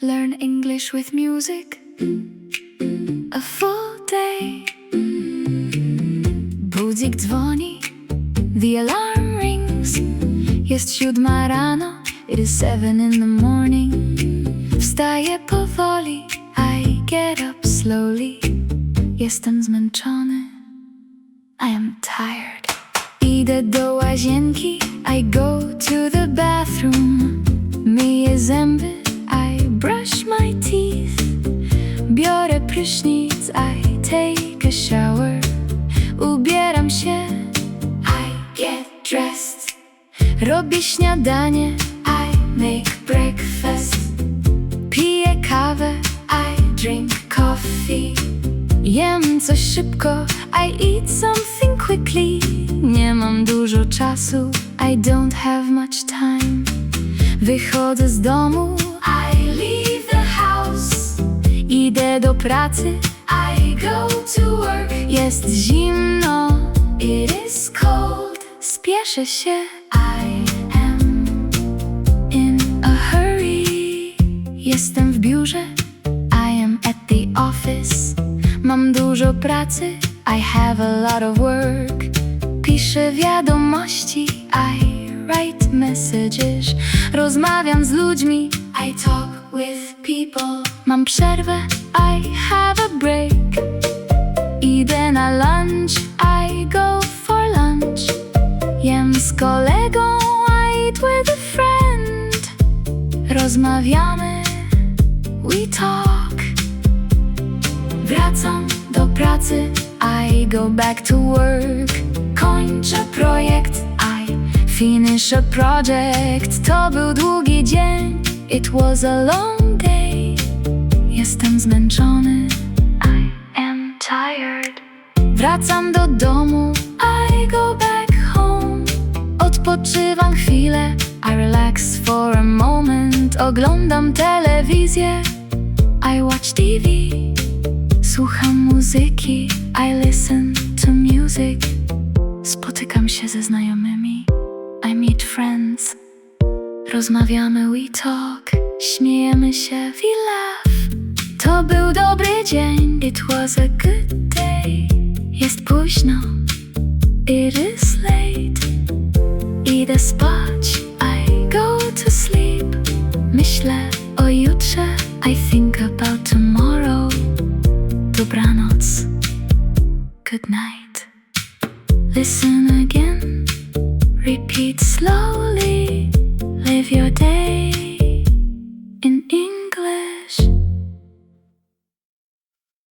Learn English with music. A full day. Budzik dzwoni, the alarm rings. Jest 7 rano, it is 7 in the morning. Wstaję powoli, I get up slowly. Jestem zmęczony, I am tired. Idę do łazienki, I go to the bathroom. Myję zęby, I brush my teeth. Biorę prysznic, I take a shower. Ubieram się, I get dressed. Robię śniadanie, I make breakfast. Piję kawę, I drink coffee. Jem coś szybko, I eat something quickly. Nie mam dużo czasu, I don't have much time. Wychodzę z domu, I leave the house. Idę do pracy, I go to work. Jest zimno, it is cold. Spieszę się, I am in a hurry. Jestem w biurze, I am at the office. Mam dużo pracy, I have a lot of work. Piszę wiadomości, I write messages. Rozmawiam z ludźmi, I talk with people. Mam przerwę, I have a break. Idę na lunch, I go for lunch. Jem z kolegą, I eat with a friend. Rozmawiamy, we talk. Wracam do pracy, I go back to work. Kończę projekt, I finish a project. To był długi dzień, it was a long day. Jestem zmęczony, I am tired. Wracam do domu, I go back home. Odpoczywam chwilę, I relax for a moment. Oglądam telewizję, I watch TV. Słucham muzyki, I listen to music. Spotykam się ze znajomymi, I meet friends. Rozmawiamy, we talk. Śmiejemy się, we laugh. To był dobry dzień, it was a good day. Jest późno, it is late. Idę spać, I go to sleep. Myślę o jutrze, I think about tomorrow. Dobranoc, good night. Listen again, repeat slowly. Live your day